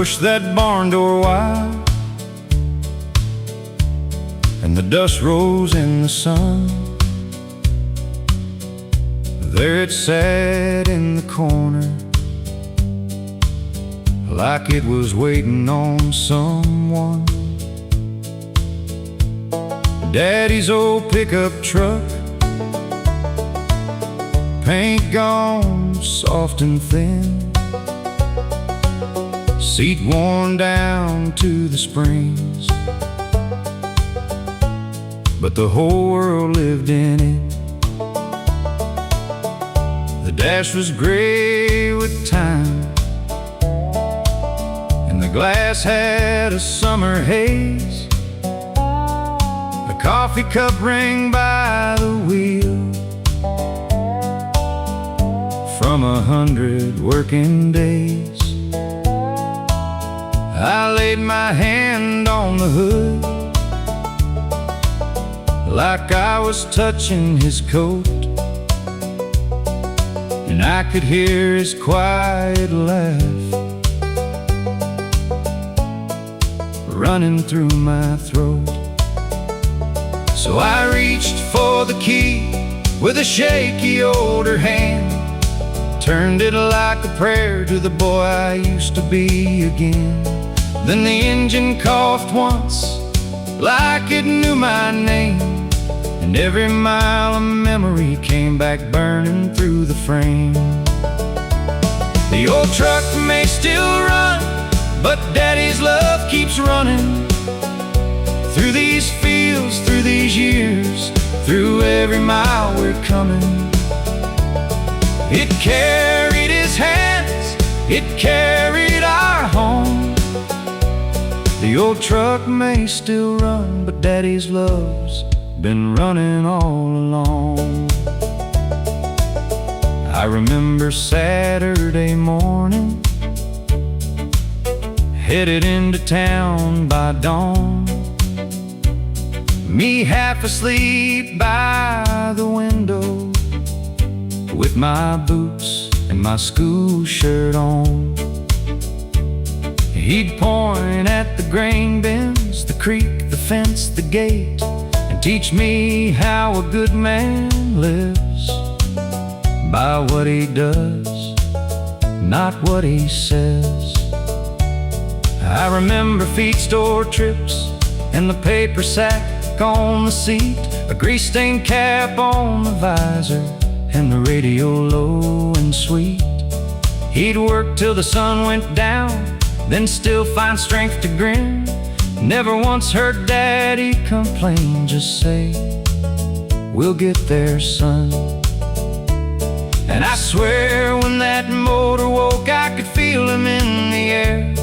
pushed that barn door wide, and the dust rose in the sun. There it sat in the corner, like it was waiting on someone. Daddy's old pickup truck, paint gone soft and thin, seat worn down to the springs, but the whole world lived in it. The dash was gray with time, and the glass had a summer haze. A coffee cup rang by the wheel from 100 working days. I laid my hand on the hood, like I was touching his coat, and I could hear his quiet laugh running through my throat. So I reached for the key with a shaky older hand, turned it like a prayer to the boy I used to be again. Then the engine coughed once, like it knew my name, and every mile of memory came back burning through the frame. The old truck may still run, but Daddy's love keeps running. Through these fields, through these years, through every mile we're coming. It carried his hands, it carried our home. The old truck may still run, but Daddy's love's been running all along. I remember Saturday morning, headed into town by dawn. Me half asleep by the window, with my boots and my school shirt on. He'd point at the grain bins, the creek, the fence, the gate, and teach me how a good man lives by what he does, not what he says. I remember feed store trips and the paper sack on the seat, a grease-stained cap on the visor, and the radio low and sweet. He'd work till the sun went down, then still find strength to grin. Never once heard Daddy complain, just say, "We'll get there, son." And I swear when that motor woke, I could feel him in the air,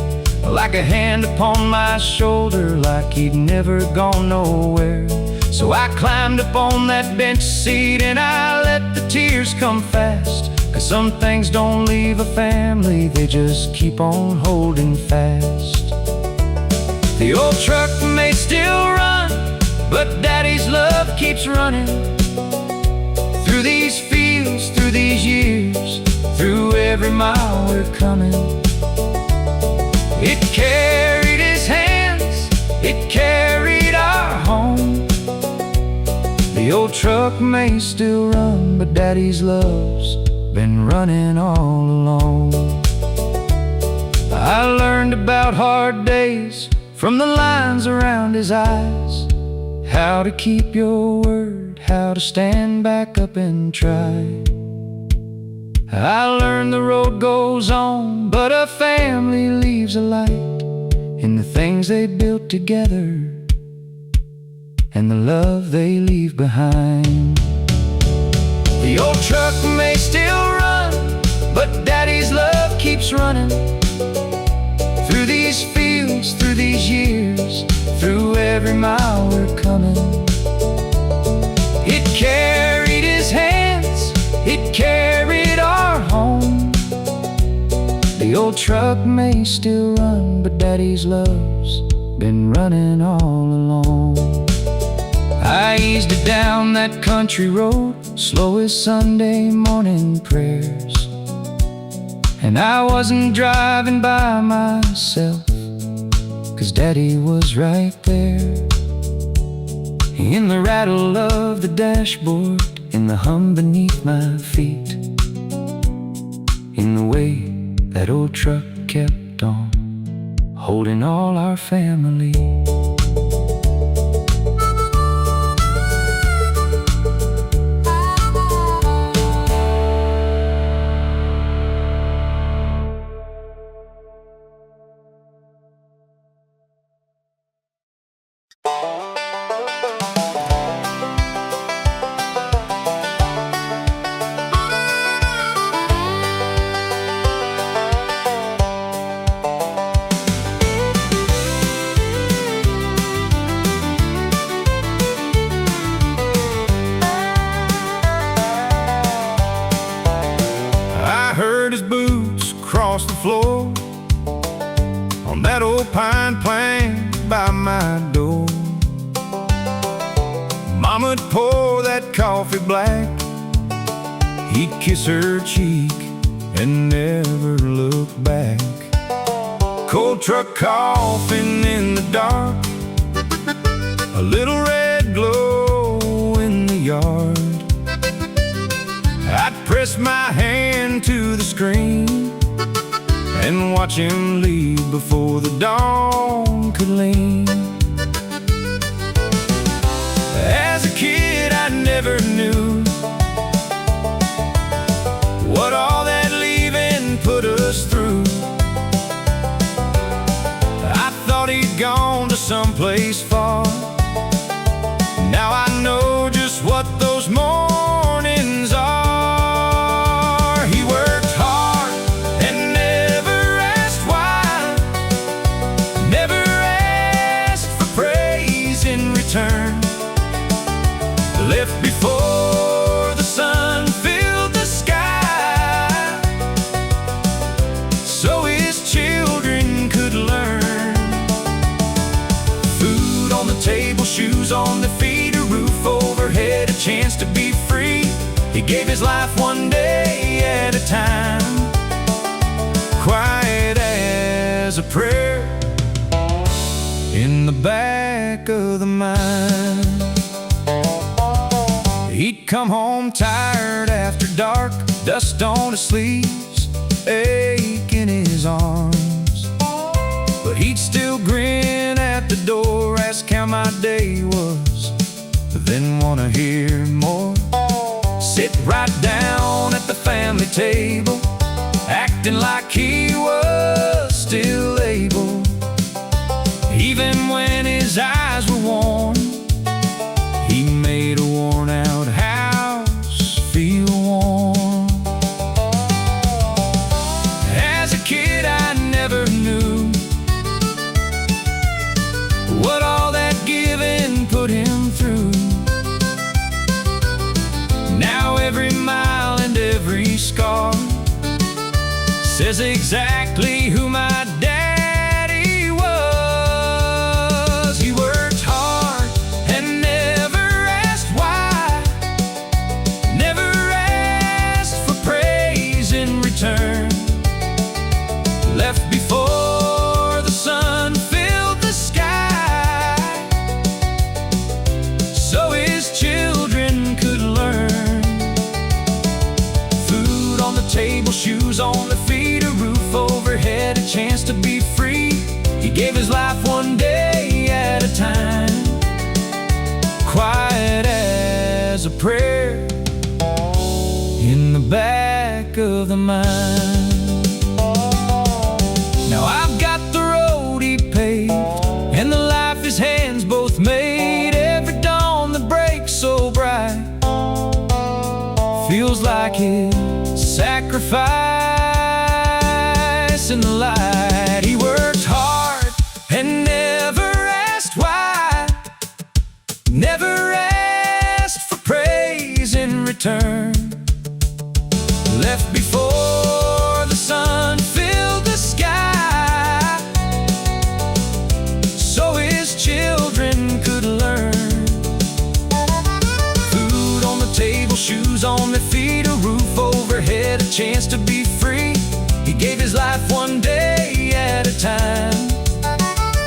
like a hand upon my shoulder, like he'd never gone nowhere. So I climbed up on that bench seat and I let the tears come fast, 'cause some things don't leave a family, they just keep on holding fast. The old truck may still run, but Daddy's love keeps running. Through these fields, through these years, through every mile we're coming. It carried his hands, it carried our home. The old truck may still run, but Daddy's love's been running all along. I learned about hard days from the lines around his eyes, how to keep your word, how to stand back up and try. I learned the road goes on, but a family leaves a light in the things they built together and the love they leave behind. The old truck may still run, but Daddy's love keeps running. Through these fields, through these years, through every mile we're coming. It carried his hands, it carried our home. The old truck may still run, but Daddy's love's been running all along. I eased it down that country road, slow as Sunday morning prayers, And I wasn't driving by myself, 'cause Daddy was right there, in the rattle of the dashboard, in the hum beneath my feet, in the way that old truck kept on, holding all our family. I heard his boots cross the floor on that old pine plank by my door. Mama'd pour that coffee black, he'd kiss her cheek and never look back. Cold truck coughing in the dark, a little red glow in the yard. I'd press my hand to the screen and watch him leave before the dawn could lean. As a kid I never knew what all that leaving put us through. I thought he'd gone to someplace far. Now I know just what those mornings are. Left before the sun filled the sky, so his children could learn. Food on the table, shoes on their feet, a roof overhead, a chance to be free. He gave his life one day at a time, quiet as a prayer in the back of the mind. He'd come home tired after dark, dust on his sleeves, ache in his arms. But he'd still grin at the door, ask how my day was, then wanna hear more. Sit right down at the family table, acting like he was still able. Even when his eyes were worn, he made a worn-out house feel warm. As a kid I never knew what all that giving put him through. Now every mile and every scar says exactly who my daddy was. He worked hard and never asked why, never asked for praise in return. Left before the sun filled the sky, so his children could learn. Food on the table, shoes on the feet, a roof overhead, a chance to be free. He gave his life one day at a time, quiet as a prayer in the back of the mind. Now I've got the road he paved and the life his hands both made. Every dawn that breaks so bright feels like his sacrifice in the light. He worked hard and never asked why, never asked for praise in return. Left before the sun filled the sky, so his children could learn. Food on the table, shoes on their feet, a roof overhead, a chance to be free. He gave his life one day at a time.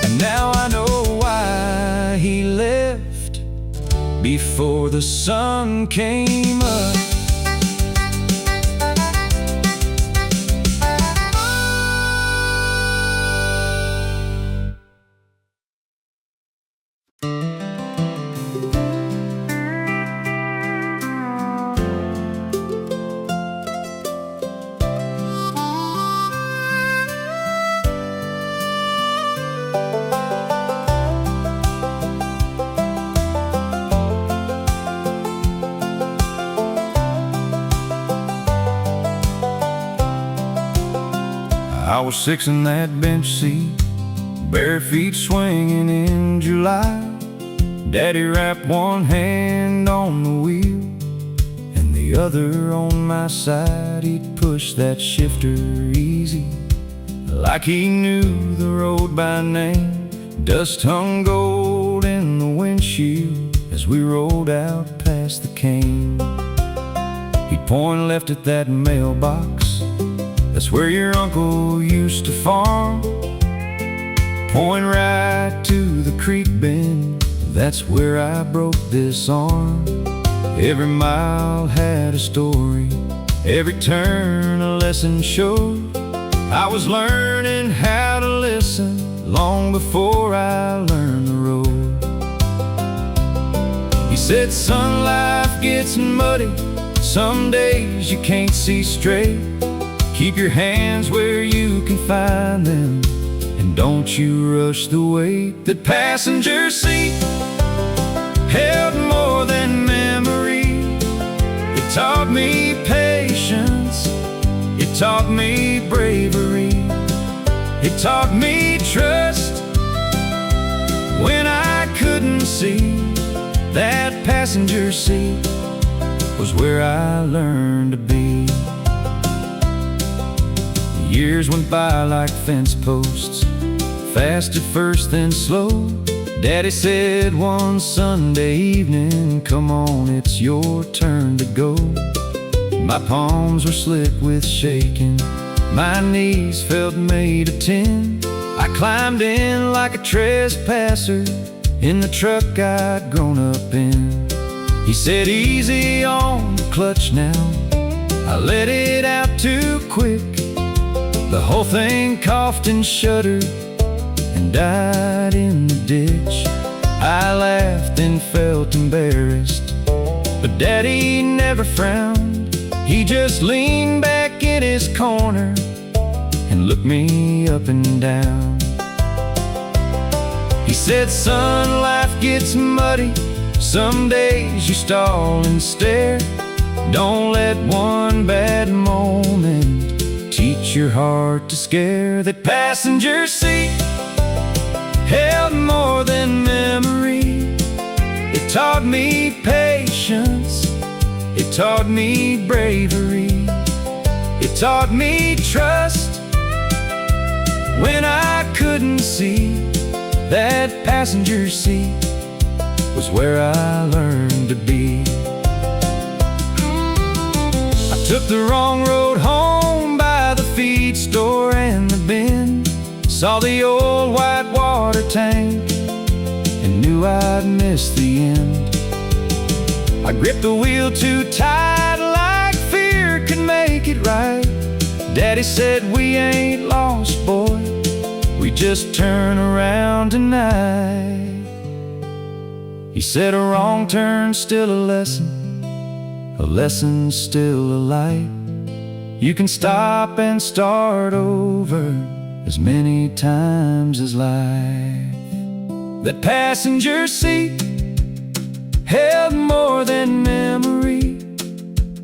And now I know why he left before the sun came up. I was 6 in that bench seat, bare feet swinging in July. Daddy wrapped one hand on the wheel and the other on my side. He'd push that shifter easy, like he knew the road by name. Dust hung gold in the windshield as we rolled out past the cane. He'd point left at that mailbox, that's where your uncle used to farm. Point right to the creek bend, that's where I broke this arm. Every mile had a story, every turn a lesson showed. I was learning how to listen long before I learned the road. He said, son, life gets muddy, some days you can't see straight. Keep your hands where you can find them, and don't you rush the weight. That passenger seat held more than memory. It taught me patience, it taught me bravery, it taught me trust when I couldn't see. That passenger seat was where I learned to be. Years went by like fence posts, fast at first then slow. Daddy said one Sunday evening, come on, it's your turn to go. My palms were slick with shaking, my knees felt made of tin. I climbed in like a trespasser in the truck I'd grown up in. He said, easy on the clutch now. I let it out too quick. The whole thing coughed and shuddered and died in the ditch. I laughed and felt embarrassed, but Daddy never frowned. He just leaned back in his corner and looked me up and down. He said, son, life gets muddy, some days you stall and stare. Don't let one bad moment teach your heart to scare. That passenger seat held more than memory. It taught me patience, it taught me bravery, it taught me trust when I couldn't see. That passenger seat was where I learned to be. I took the wrong road home by the feed store and the bin. Saw the old white water tank and knew I'd missed the end. I gripped the wheel too tight, like fear could make it right. Daddy said, we ain't lost, boy, we just turn around tonight. He said, a wrong turn's still a lesson's still a light. You can stop and start over as many times as life. That passenger seat held more than memory.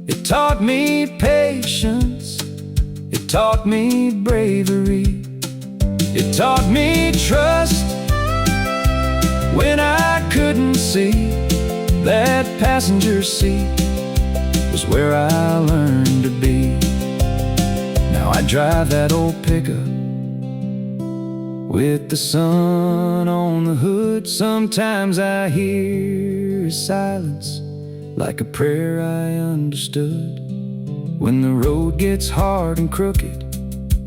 It taught me patience, it taught me bravery, it taught me trust when I couldn't see. That passenger seat was where I learned to be. Now I drive that old pickup with the sun on the hood. Sometimes I hear a silence like a prayer I understood. When the road gets hard and crooked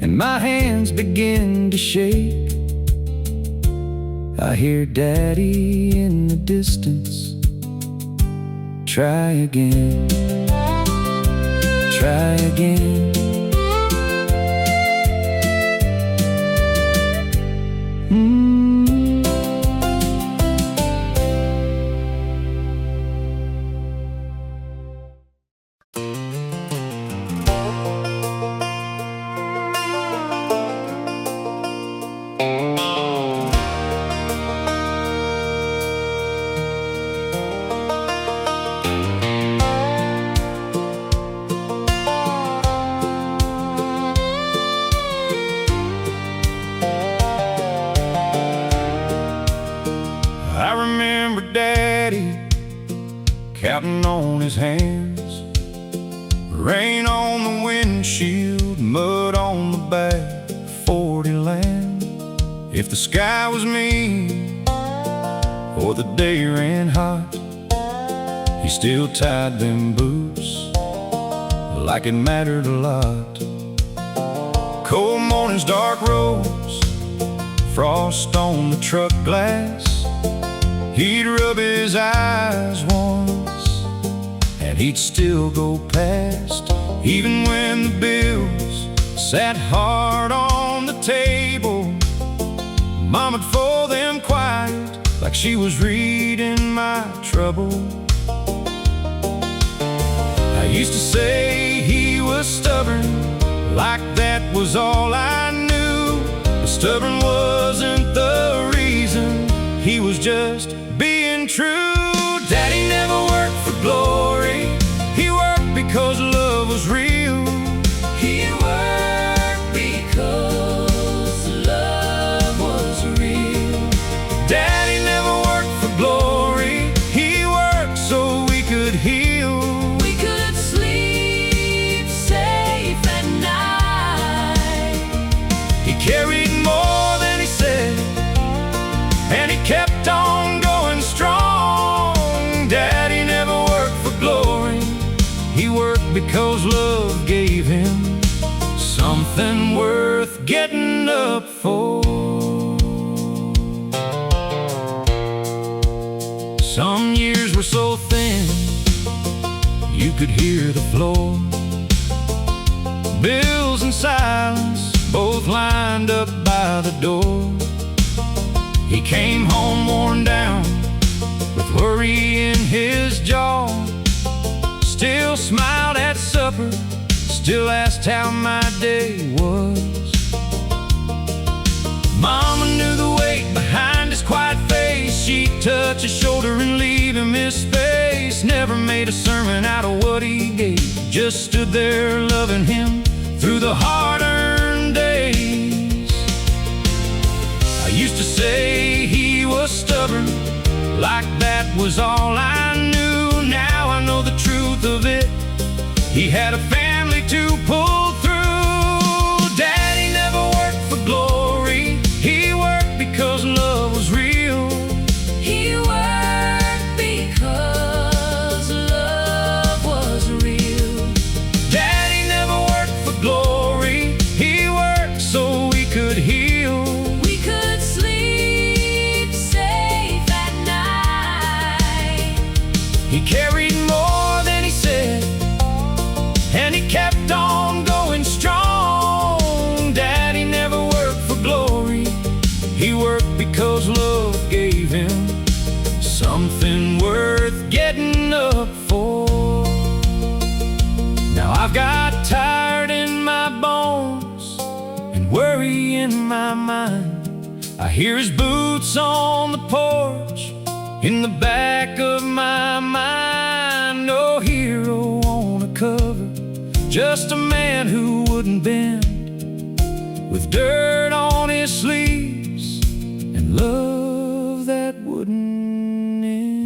and my hands begin to shake. I hear Daddy in the distance. Try again, try again. I remember Daddy counting on his hands, rain on the windshield, mud on the back 40 land. If the sky was mean or the day ran hot, he still tied them boots like it mattered a lot. Cold mornings, dark roads, frost on the truck glass. He'd rub his eyes once, and he'd still go past. Even when the bills sat hard on the table, Mom'd fold them quiet, like she was reading my trouble. I used to say he was stubborn, like that was all I knew. But stubborn wasn't the reason, he was just being true. Daddy never worked for glory, he worked because love was real. He worked because love was real. Daddy never worked for glory, he worked so we could heal. We could sleep safe at night. He carried more than he said, and he kept on going strong. Daddy never worked for glory, he worked because love gave him something worth getting up for. Some years were so thin you could hear the floor. Bills and silence both lined up by the door. He came home worn down with worry in his jaw. Still smiled at supper, still asked how my day was. Mama knew the weight behind his quiet face. She'd touch his shoulder and leave him his space. Never made a sermon out of what he gave, just stood there loving him through the hard-earned days. I used to say he was stubborn, like that was all I knew. Now I know the truth of it, he had a family to pull through. Daddy never worked for glory, he worked because love was real. He worked because love was real. Daddy never worked for glory, he worked so we could heal. We could sleep safe at night. He carried more than he said, and he kept on going strong. Daddy never worked for glory, he worked because love gave him something worth getting up for. Now I've got tired in my bones and worry in my mind. I hear his boots on the porch in the back of my mind. No hero on a cover, just a man who wouldn't bend, with dirt on his sleeves and love that wouldn't end.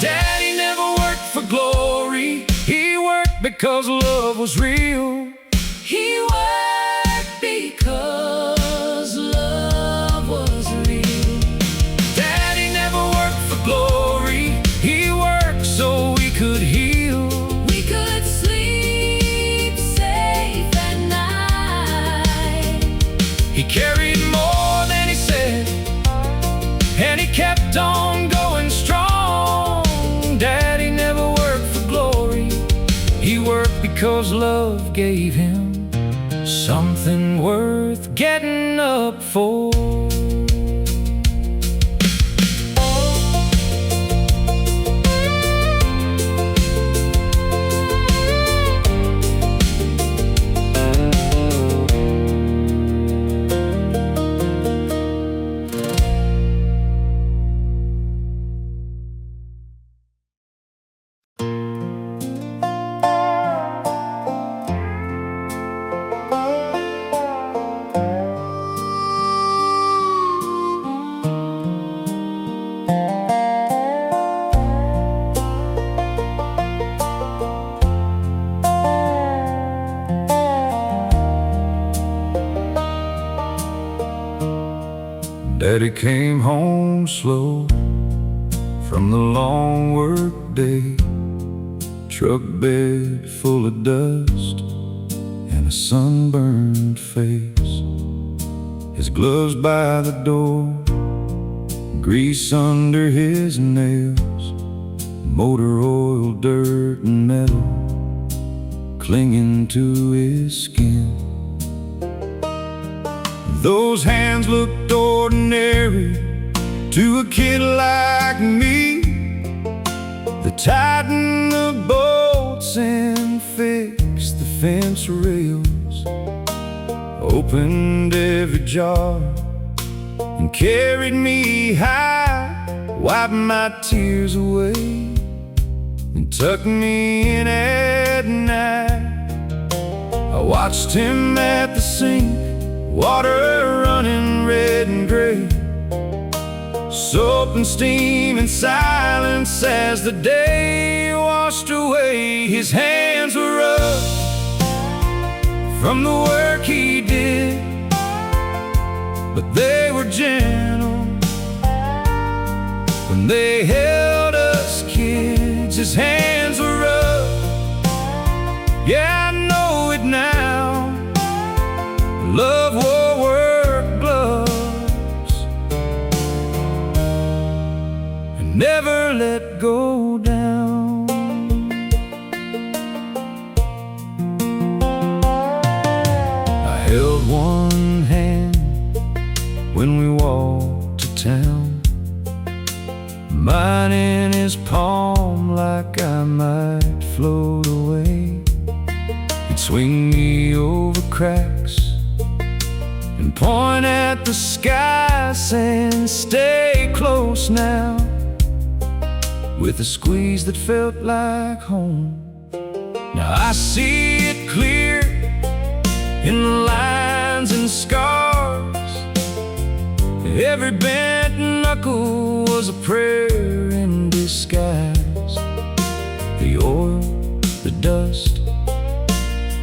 Daddy never worked for glory, he worked because love was real. He worked because love was real. Daddy never worked for glory, he worked so we could heal. We could sleep safe because love gave him something worth getting up for. Daddy came home slow from the long work day, truck bed full of dust and a sunburned face. His gloves by the door, grease under his nails, motor oil, dirt and metal clinging to his skin. Those hands looked ordinary to a kid like me. They tightened the bolts and fixed the fence rails, opened every jar and carried me high, wiped my tears away and tucked me in at night. I watched him at the sink, water running red and gray, soap and steam and silence as the day washed away. His hands were rough from the work he did, but they were gentle when they held us kids. His hands were rough, yeah, I know it now. Love wore work gloves and never let go down. I held one hand when we walked to town, mine in his palm like I might float away. He'd swing me over cracks and point at the sky, saying, "Stay close now," with a squeeze that felt like home. Now I see it clear in the lines and scars. Every bent knuckle was a prayer in disguise. The oil, the dust,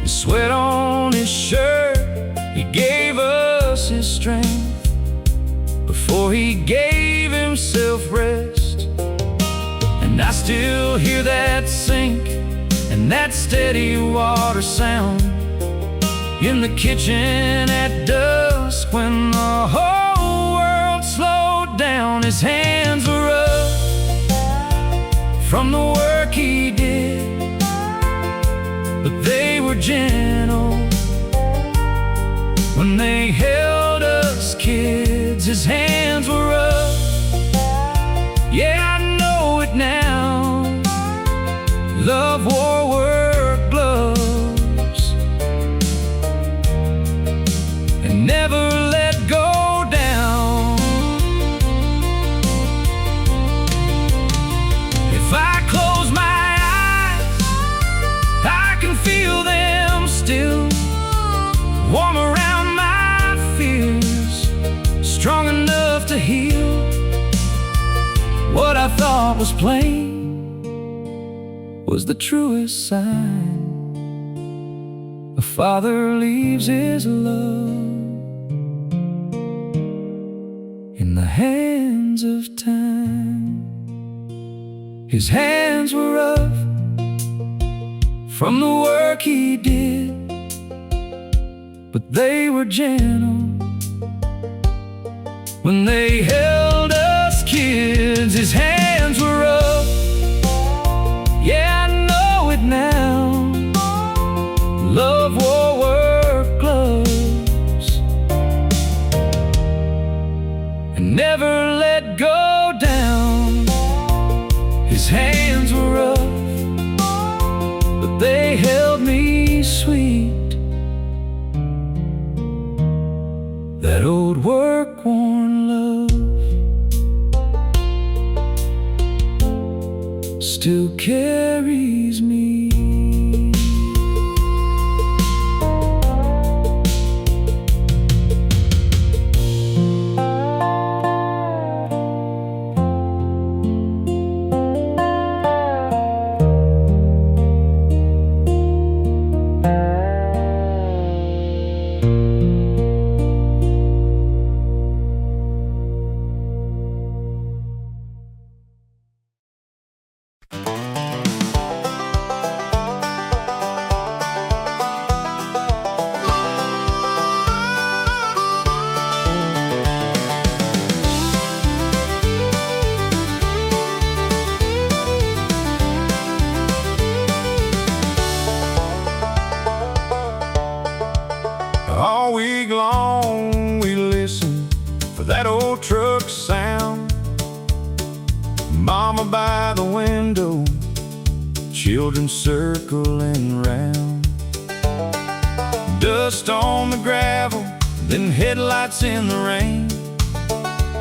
the sweat on his shirt, he gave us his strength before he gave himself rest. And I still hear that sink and that steady water sound in the kitchen at dusk when the whole world slowed down. His hands were rough from the work he did, but they were gentle when they held us kids. His hands were rough, yeah, I know it now. Love wore work gloves and never let go down. If I close my eyes, I can feel them still, warm around my fears, strong enough to heal. What I thought was plain was the truest sign. A father leaves his love in the hands of time. His hands were rough from the work he did, but they were gentle when they held us kids. His hands were rough, yeah, I know it now. never let go down. His hands were rough, but they held me sweet. That old work-worn love still carries me. All week long we listen for that old truck sound. Mama by the window, children circling round. Dust on the gravel, then headlights in the rain.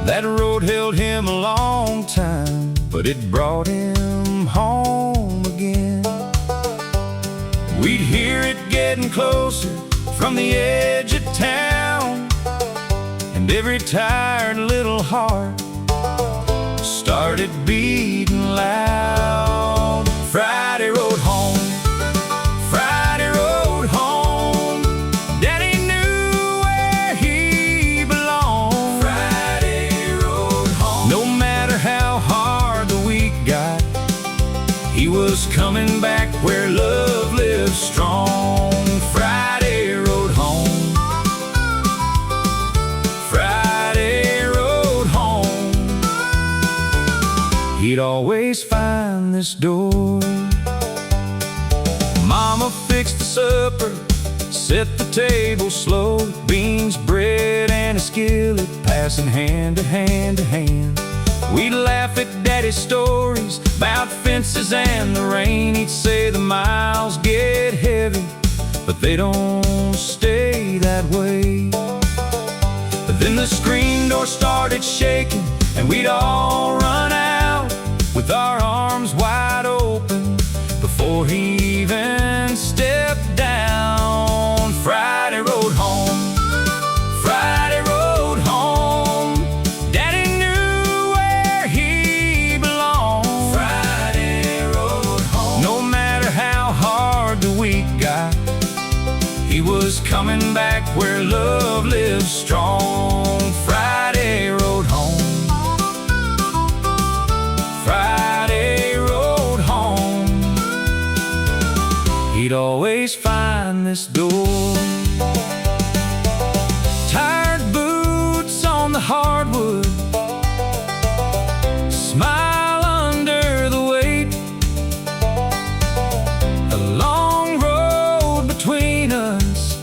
That road held him a long time, but it brought him home again. We'd hear it getting closer from the edge of town, and every tired little heart started beating loud. Friday rode home, Friday rode home. Daddy knew where he belonged. Friday rode home. No matter how hard the week got, he was coming back where love lives strong. Friday rode home, Friday rode home. He'd always find this door. Mama fixed the supper, set the table slow. Beans, bread, and a skillet passing hand to hand to hand. We'd laugh at Daddy's stories about fences and the rain. He'd say the miles get heavy, but they don't stay that way. But then the screen door started shaking, and we'd all run out with our arms wide open before he even stepped down. Friday rode home, Friday rode home. Daddy knew where he belonged. Friday rode home. No matter how hard the week got, he was coming back where love lives strong. Friday rode home, Friday rode home. He'd always find this door. Tired boots on the hardwood, smile under the weight. A long road between us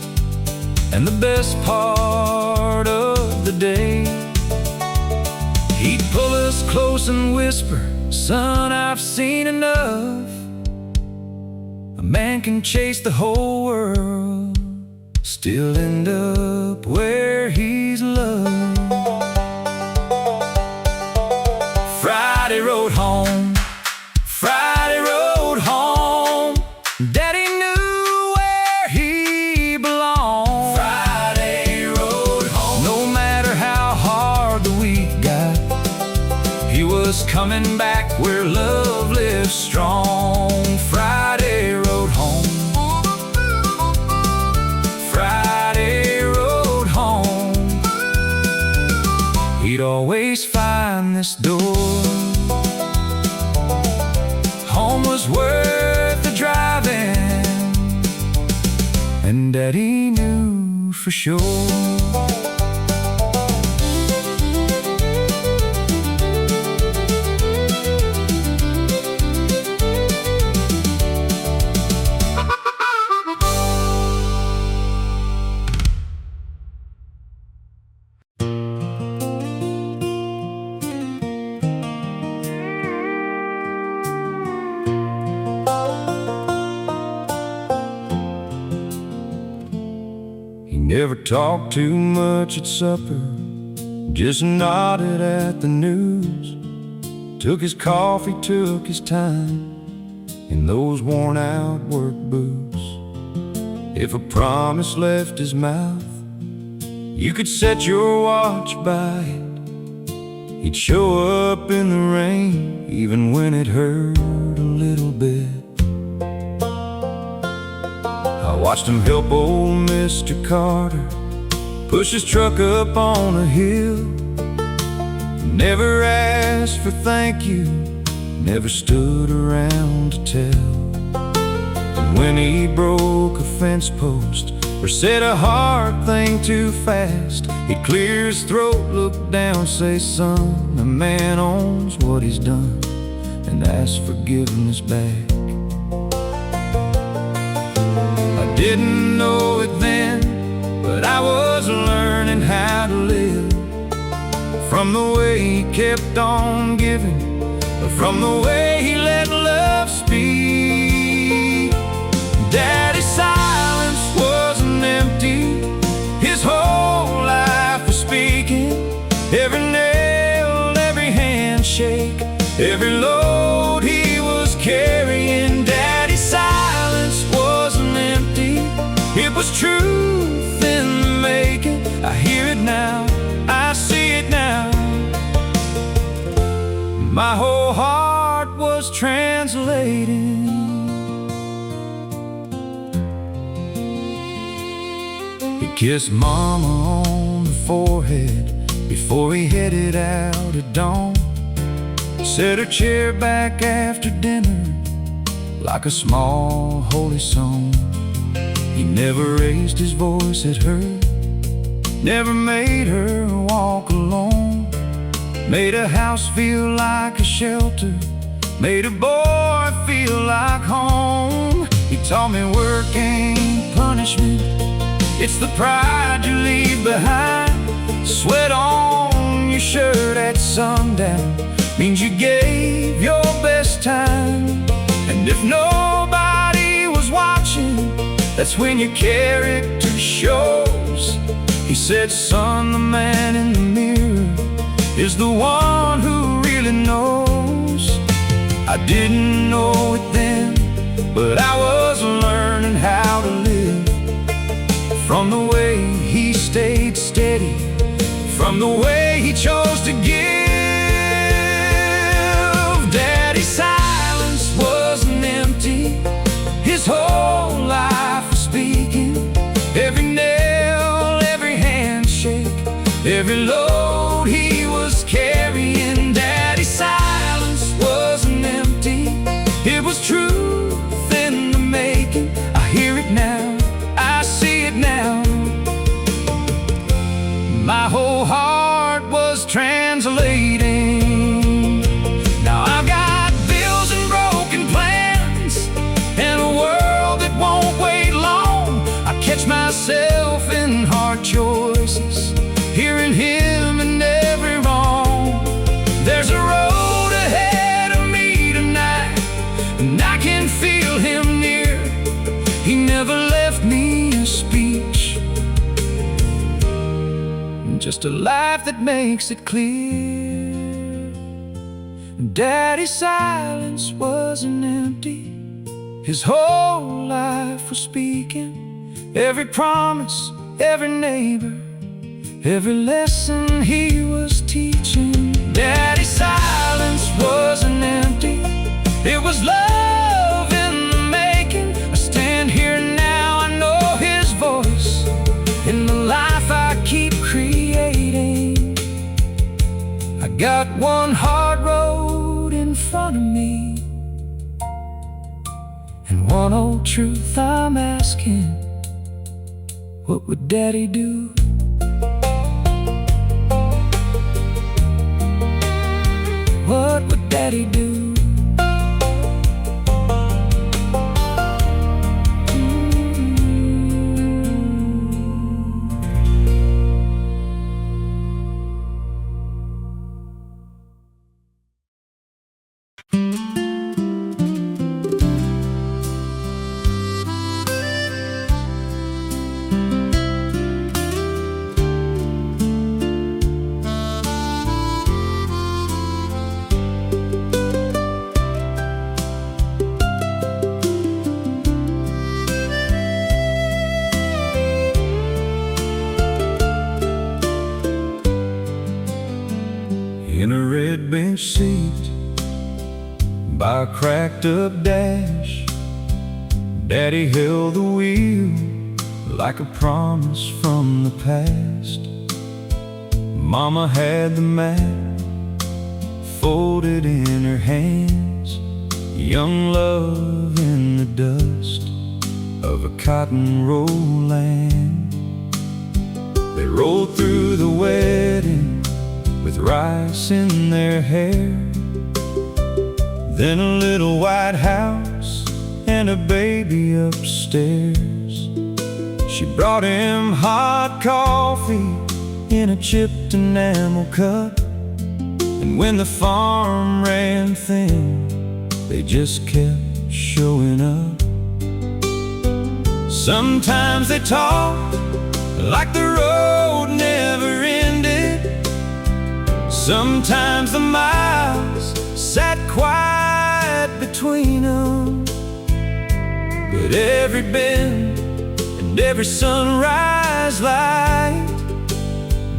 and the best part of the day. He'd pull us close and whisper, "Son, I've seen enough. A man can chase the whole world, still end up where he's loved." Friday rode home, Friday rode home. Daddy knew where he belonged. Friday rode home. No matter how hard the week got, he was coming back where love lives strong. Friday rode home, Friday rode home. He'd always find this door. Home was worth the driving, and Daddy knew for sure. never talked too much at supper, just nodded at the news. Took his coffee, took his time in those worn-out work boots. If a promise left his mouth, you could set your watch by it. He'd show up in the rain, even when it hurt a little bit. I watched him help old Mr. Carter push his truck up on a hill. Never asked for thank you, never stood around to tell. And when he broke a fence post or said a hard thing too fast, he'd clear his throat, look down, say, "Son, a man owns what he's done," and ask forgiveness back. I didn't know it then, but I was learning how to live. From the way he kept on giving, from the way he let love speak. Daddy's silence wasn't empty, his whole life was speaking. Every nail, every handshake, every load he was carrying. Daddy's silence wasn't empty, it was truth in the making. I hear it now, I see it now. My whole heart was translating. He kissed Mama on the forehead before he headed out at dawn. Set her chair back after dinner like a small holy song. He never raised his voice at her, never made her walk alone. Made a house feel like a shelter, made a boy feel like home. He taught me work ain't punishment, it's the pride you leave behind. Sweat on your shirt at sundown means you gave your best time. And if nobody was watching, that's when your character shows. He said, "Son, the man in the mirror is the one who really knows." I didn't know it then, but I was learning how to live. From the way he stayed steady, from the way he chose to give. Daddy's silence wasn't empty, his whole life was speaking. Every nail, every handshake, every load he was carrying. Daddy's silence wasn't empty, it was truth in the making. I hear it now, I see it now. My whole heart was translating. Now I've got bills and broken plans and a world that won't wait long. I catch myself in hard choices, hearing him in every wrong. There's a road ahead of me tonight, and I can feel him near. He never left me a speech, just a life that makes it clear. Daddy's silence wasn't empty, his whole life was speaking. Every promise, every neighbor, every lesson he was teaching. Daddy's silence wasn't empty, it was love in the making. I stand here now, I know his voice in the life I keep creating. I got one hard road in front of me, and one old truth I'm asking: what would Daddy do? What would Daddy do? seat by a cracked up dash. Daddy held the wheel like a promise from the past. Mama had the map folded in her hands, young love in the dust of a cotton roll land. They rolled through the wedding with rice in their hair, then a little white house and a baby upstairs. She brought him hot coffee in a chipped enamel cup, and when the farm ran thin, they just kept showing up. Sometimes they talked like the road never ended. Sometimes the miles sat quiet between them. But every bend and every sunrise light,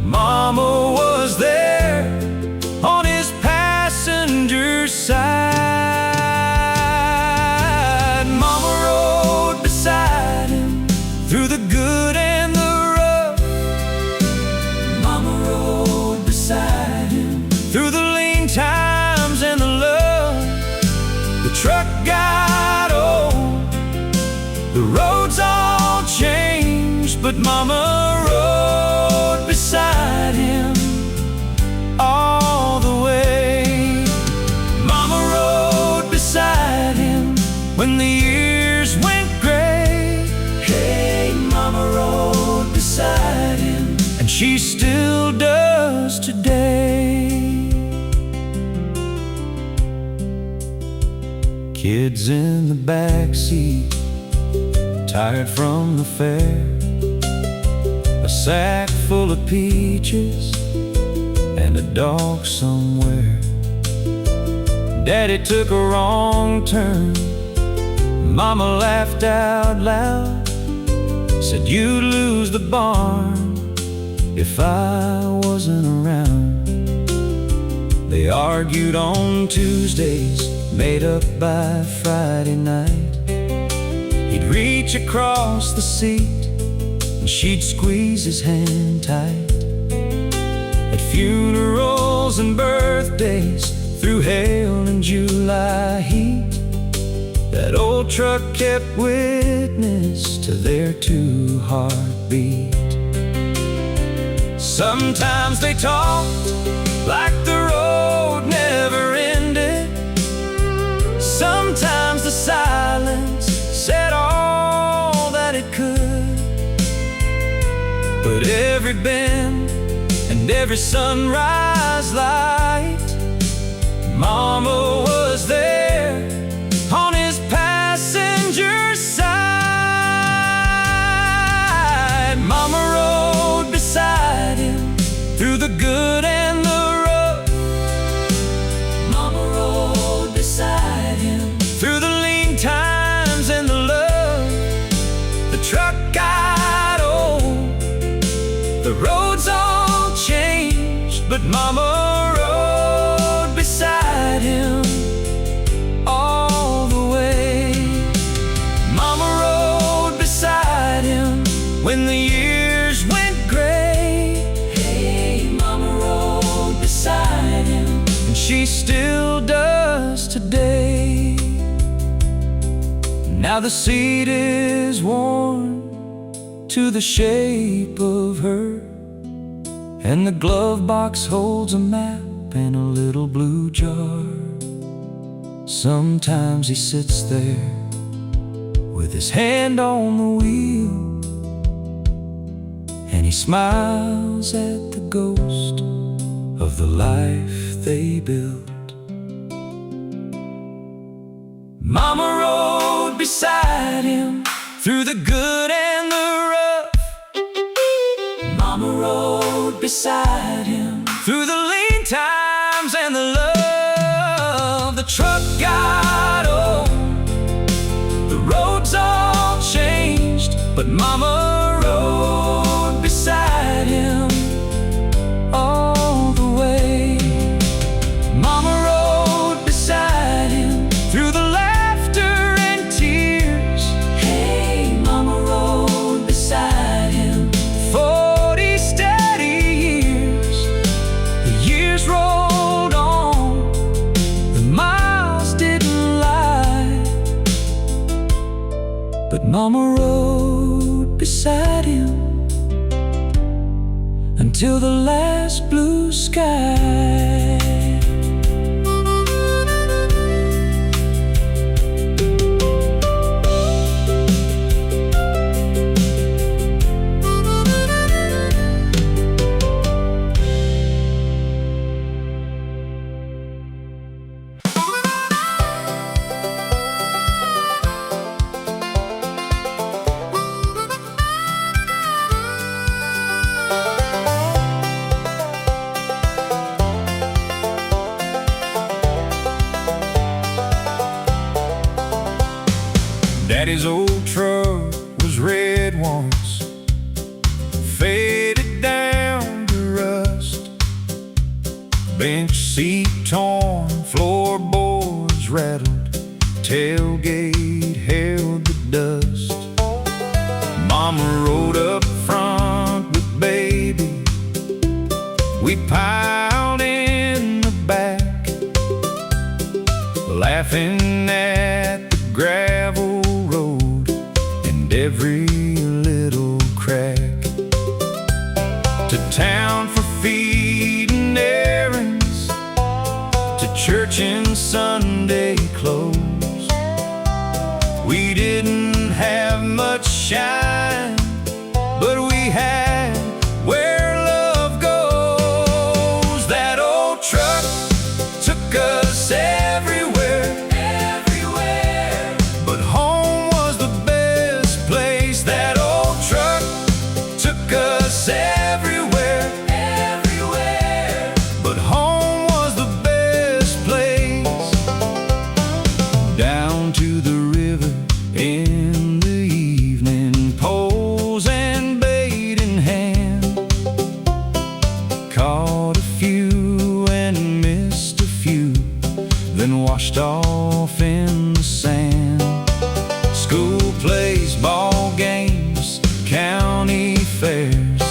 Mama was there on his passenger side. Mama rode beside him through the good and the rough. Mama rode beside him through the lean times and the love. The truck got old, the roads all changed, but Mama rode beside him all the way. Mama rode beside him when the years went gray. Hey, Mama rode beside him, and she still does today. Kids in the backseat, tired from the fair, a sack full of peaches and a dog somewhere. Daddy took a wrong turn, Mama laughed out loud, said you'd lose the barn if I wasn't around. They argued on Tuesdays, made up by Friday night. He'd reach across the seat and she'd squeeze his hand tight. At funerals and birthdays, through hail and July heat, that old truck kept witness to their two heartbeat. Sometimes they talked like the road never ended. Sometimes the silence said all that it could. But every bend and every sunrise light, Mama was there on his passenger side. Mama rode beside him through the good and the rough. Mama rode beside him through the lean times and the love. The truck got old, the roads all changed, but Mama rode beside him all the way. Mama rode beside him when the years went gray. Hey, Mama rode beside him, and she still does today. Now the seat is worn to the shape of her, and the glove box holds a map and a little blue jar. Sometimes he sits there with his hand on the wheel, and he smiles at the ghost of the life they built. Mama rode beside him through the good and the rough. Mama rode beside him through the lean times and the love. The truck got old, the roads all changed, but Mama rode beside him all the way. Mama But Mama rode beside him until the last blue sky. Daddy's old truck was red once, faded down to rust. Bench seat torn, floorboards rattled, tailgate held the dust. Mama rode up front with baby, we piled in the back, laughing at the gravel road and every little crack. To town for feeding errands, to church in Sunday clothes. We didn't have much shine, but we had where love goes. That old truck took us everywhere, everywhere, but home was the best place. That old truck took us everywhere, everywhere, but home was the best place. Down to the river in the evening, poles and bait in hand, caught a few and missed a few, then washed off in the sand. School plays, ball games, county fairs,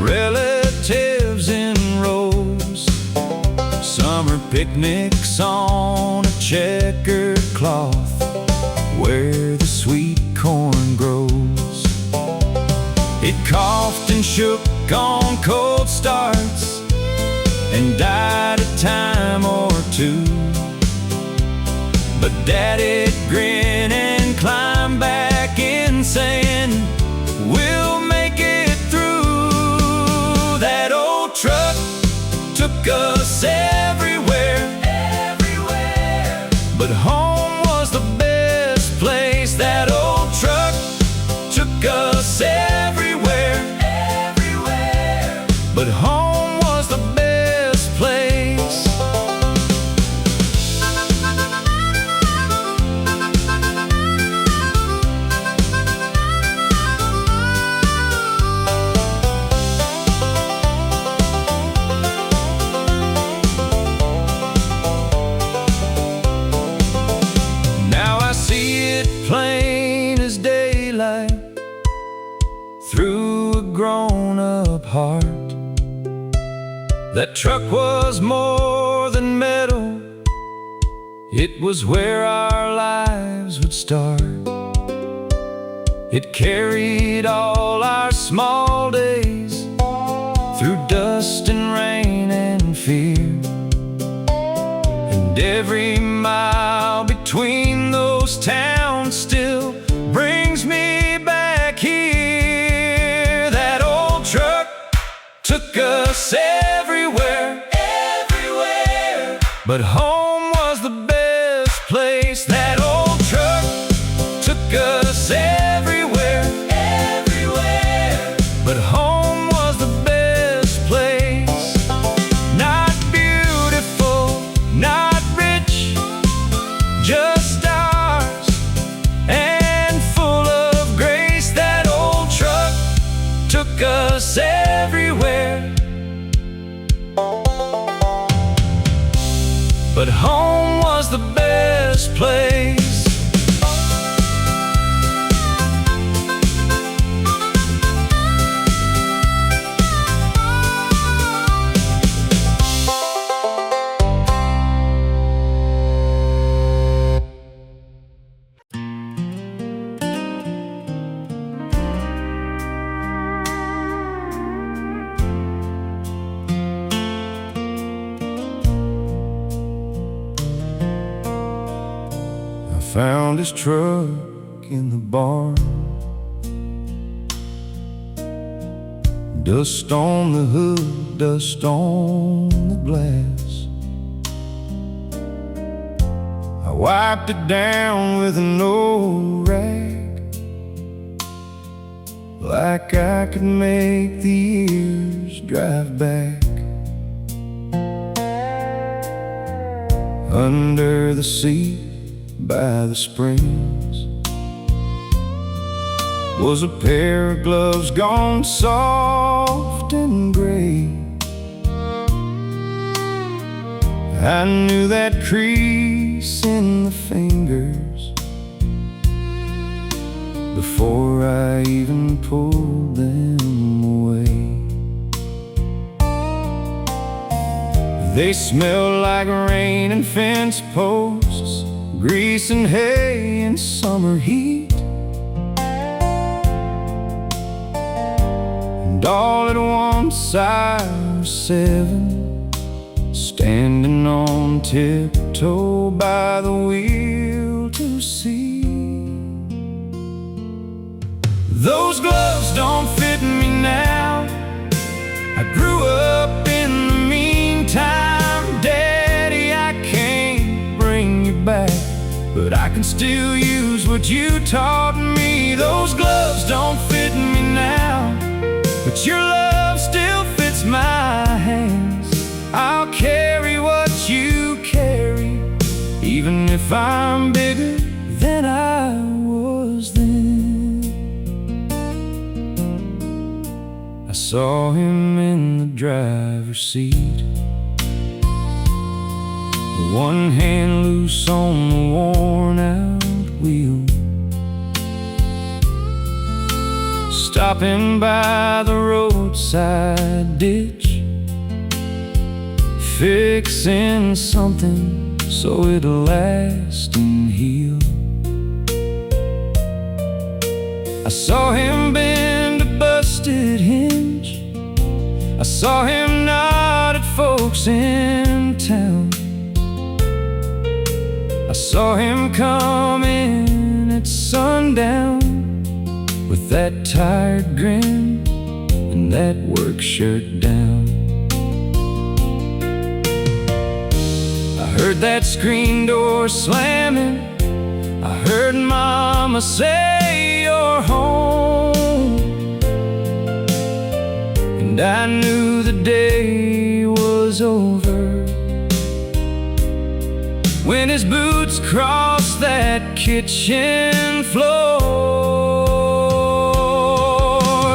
relatives in rows, summer picnics on a checkered cloth where the sweet corn grows. It coughed and shook on cold starts and died a time or two, but Daddy'd grin and climb back in saying, we'll make it through. That old truck took us everywhere, everywhere, but home was the best place. That old truck took us everywhere, everywhere, but home was the best place. Now I see it plain as daylight through a grown-up heart. That truck was more than metal, it was where our lives would start. It carried all our small days through dust and rain and fear, and every mile between those towns still brings me back here. That old truck took us everywhere, everywhere, but home was the best place. That old truck took us everywhere, everywhere, but home was the best place. Not beautiful, not rich, just ours and full of grace. That old truck took us everywhere, but home was the best place. found his truck in the barn. Dust on the hood, dust on the glass. I wiped it down with an old rag, like I could make the years drive back. Under the seat by the springs was a pair of gloves gone soft and gray. I knew that crease in the fingers before I even pulled them away. They smell like rain and fence posts, grease and hay in summer heat. And all at once I was 7, standing on tiptoe by the wheel to see. Those gloves don't fit me now. I grew up in the meantime. Daddy, I can't bring you back, but I can still use what you taught me. Those gloves don't fit me now, but your love still fits my hands. I'll carry what you carry, even if I'm bigger than I was then. I saw him in the driver's seat, one hand loose on the worn-out wheel, stopping by the roadside ditch, fixing something so it'll last and heal. I saw him bend a busted hinge, I saw him nod at folks in town, I saw him come in at sundown with that tired grin and that work shirt down. I heard that screen door slamming, I heard Mama say you're home, and I knew the day was over when his boots crossed that kitchen floor.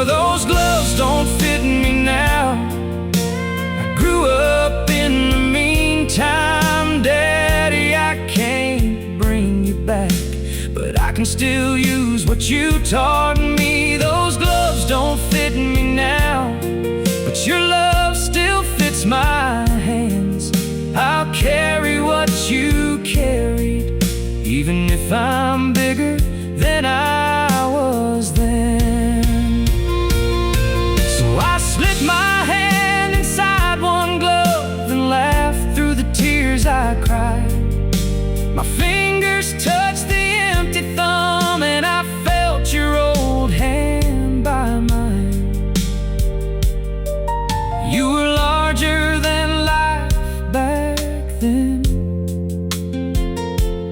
Those gloves don't fit me now. I grew up in the meantime. Daddy, I can't bring you back, but I can still use what you taught me. Those gloves don't fit me now, but your love still fits my hands. I'll carry what you carried, even if I'm bigger than I was then. So I slipped my hand inside one glove and laughed through the tears I cried. My fingers touched the empty thumb, and I felt your old hand by mine. You were larger than life back then,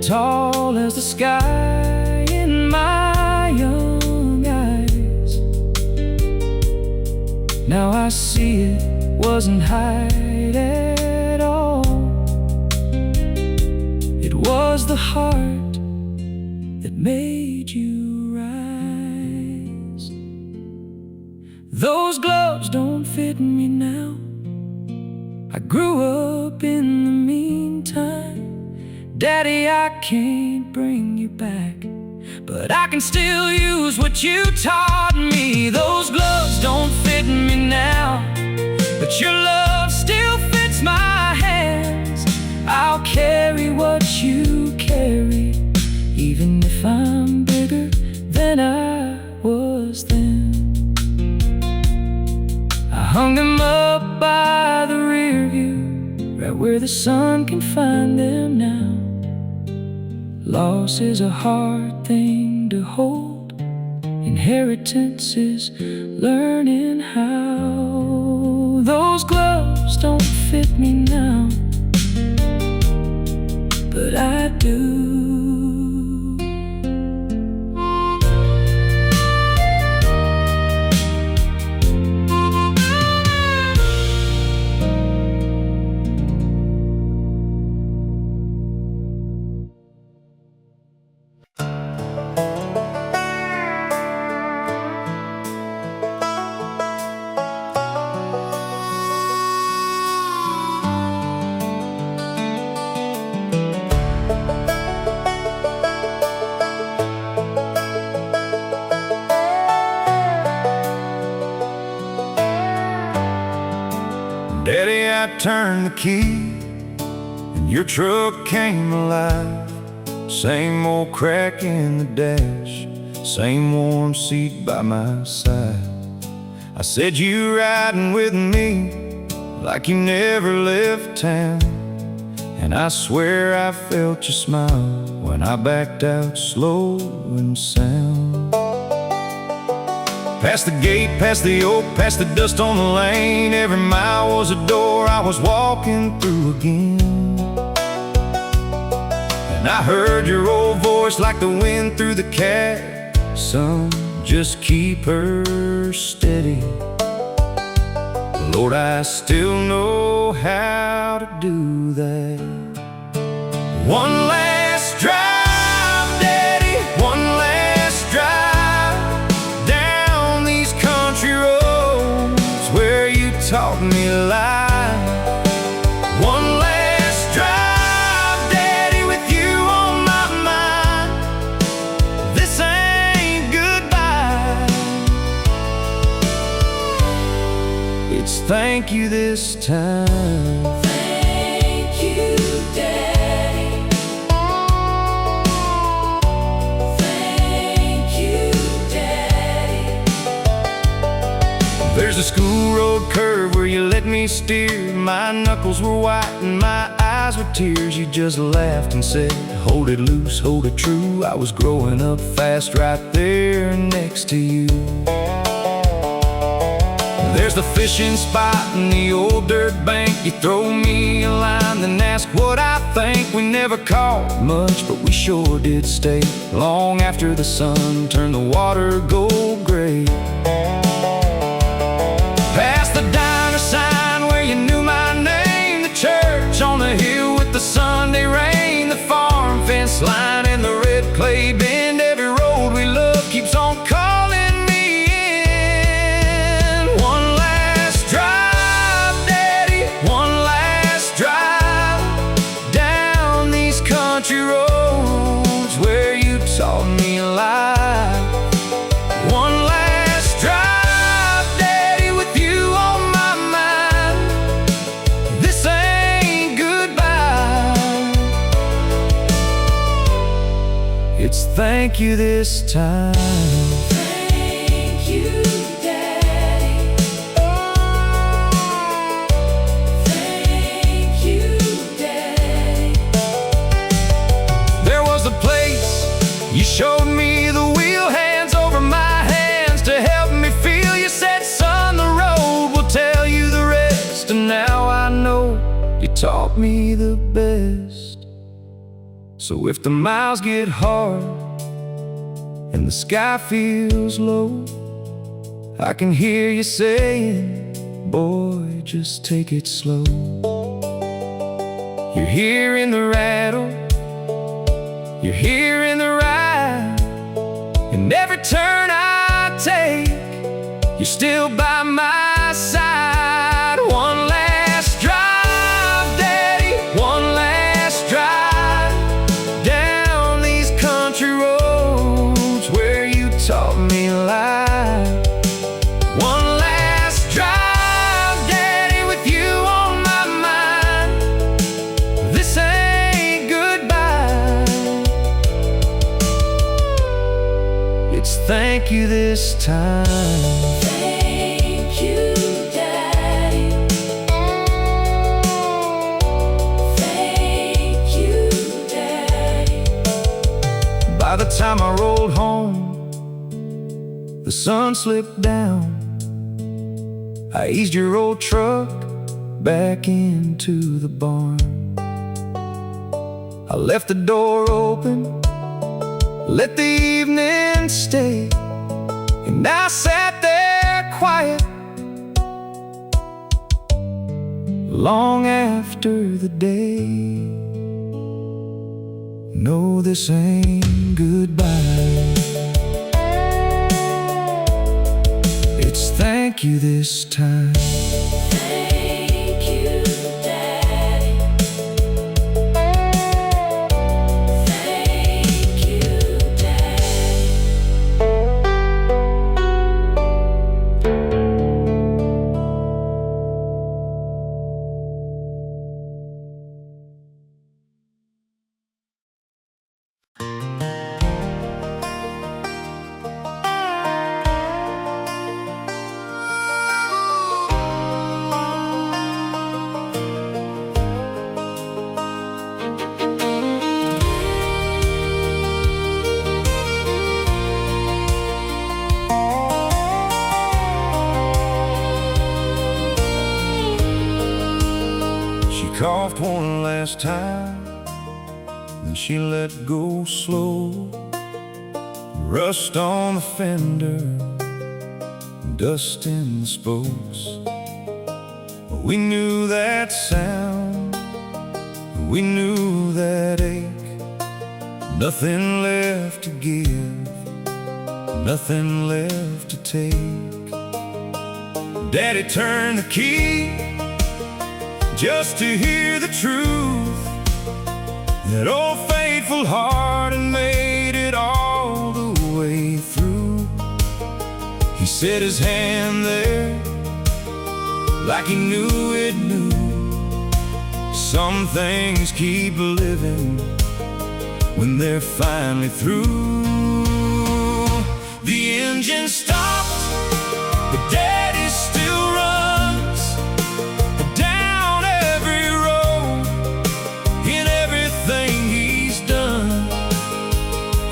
tall as the sky in my young eyes. Now I see it wasn't height at all, it was the heart that made you rise. Those gloves don't fit me now. I grew up in the meantime. Daddy, I can't bring you back, but I can still use what you taught me. Those gloves don't fit me now, but your love still fits my hands. I'll carry what you carry, even if I'm bigger than I was then. I hung them up by the rear view, right where the sun can find them now. Loss is a hard thing to hold. Inheritance is learning how. Those gloves don't fit me now, but I do. Daddy, I turned the key and your truck came alive. Same old crack in the dash, same warm seat by my side. I said, you riding with me like you never left town. And I swear I felt your smile when I backed out slow and sound. Past the gate, past the oak, past the dust on the lane. Every mile was a door I was walking through again. And I heard your old voice like the wind through the cat. Son, just keep her steady. Lord, I still know how to do that. One last drive, Daddy, one last drive down these country roads where you taught me life. One last drive, Daddy, with you on my mind. This ain't goodbye, it's thank you this time. Thank you, Daddy. Thank you, Daddy. There's a school road curve where you let me steer. My knuckles were white and my eyes were tears. You just laughed and said, hold it loose, hold it true. I was growing up fast right there next to you. There's the fishing spot in the old dirt bank. You throw me a line, then ask what I think. We never caught much, but we sure did stay long after the sun turned the water gold gray. Past the diner sign where you knew my name, the church on the hill with the Sunday rain, the farm fence line and the red clay bend. Every road we love keeps on calling me in. One last drive, Daddy, one last drive down these country roads where you taught me life. One last drive, Daddy, with you on my mind. This ain't goodbye, it's thank you this time. Thank you, Daddy. Thank you, Daddy. There was a place you showed me the wheel hands over my hands to help me feel. You said, son, the road will tell you the rest. And now I know you taught me the best. So if the miles get hard and the sky feels low, I can hear you saying, boy, just take it slow. You're hearing the rattle, you're hearing the ride, and every turn I take, you're still by my side. One last drive, Daddy, one last drive down these country roads where you taught me life. One last drive, Daddy, with you on my mind. This ain't goodbye, it's thank you this time. Thank you, Daddy. Thank you, Daddy. By the time I rolled home, the sun slipped down. I eased your old truck back into the barn. I left the door open, let the evening stay, and I sat there quiet long after the day. No, this ain't goodbye. It's thank you this time. Thank you, Daddy. Thank you, Daddy. She coughed one last time, then she let go slow. Rust on the fender, dust in the spokes. We knew that sound, we knew that ache. Nothing left to give, nothing left to take. Daddy turned the key just to hear the truth. That old faithful heart had made it all the way through. He set his hand there like he knew it knew. Some things keep living when they're finally through. The engine stopped, but Daddy still runs down every road in everything he's done.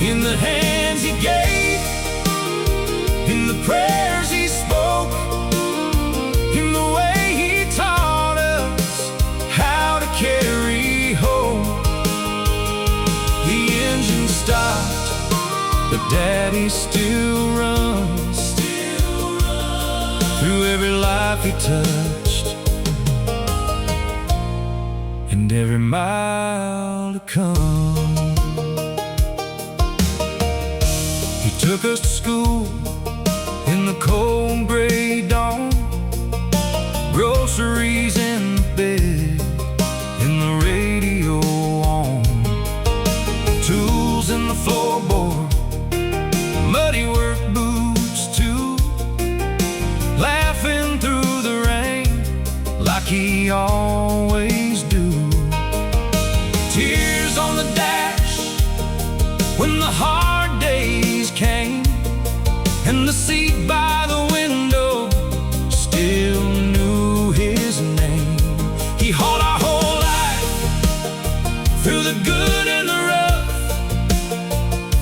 In the hands he gave, in the prayers he spoke, in the way he taught us how to carry hope. The engine stopped, but Daddy still runs through every life he touched and every mile to come. He took us to school in the cold gray dawn, groceries in the bed and the radio on, tools in the floorboard, muddy work boots too, laughing through the rain like he always do. Tears on the dash when the hard days came, and the seat by the window still knew his name. He hauled our whole life through the good and the rough,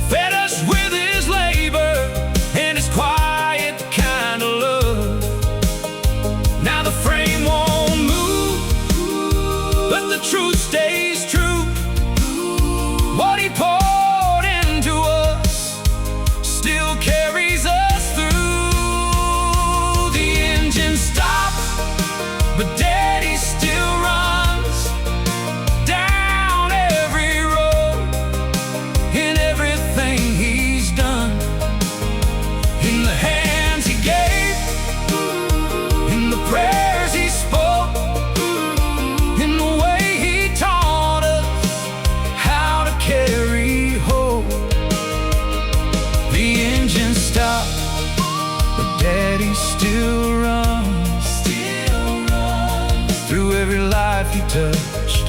fed us with his labor and his quiet kind of love. Now the frame won't move, but the truth stays true. What he poured into us still carries us through. The engine stops, but Daddy still runs down every road in everything he's done. In the hands he gave, in the prayers he spoke, in the way he taught us how to carry hope. The engine stopped, but Daddy still runs through every life he touched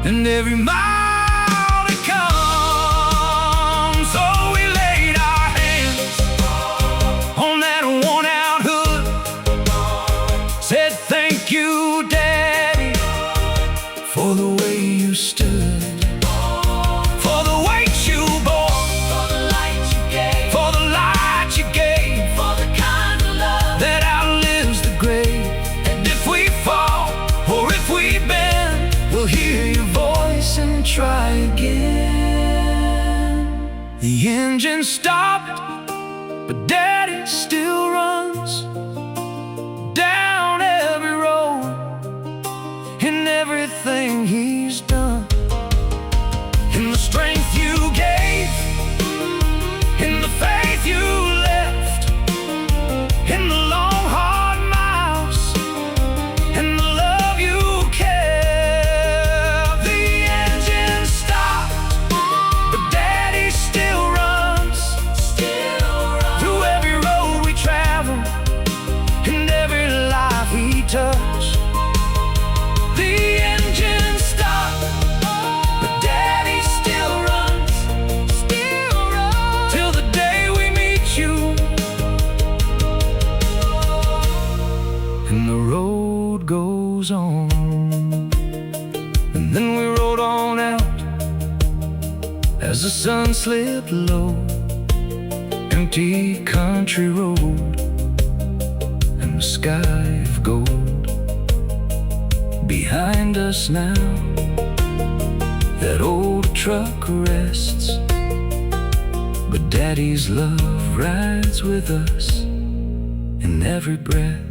and every mile to come. So we laid our hands on that worn-out hood, said thank you, Daddy, for the way you stood. The engine stopped, but Daddy still runs down every road in everything he's done. In the strength you gave, in the faith you left, in the long hard miles, and the love you kept. The engine stopped, but Daddy still runs through every road we travel and every life we touch. The engine stopped, but Daddy still runs till the day we meet you. And the road goes on. And then we rode on out as the sun slipped low. Empty country road and the sky of gold behind us now. That old truck rests, but Daddy's love rides with us in every breath.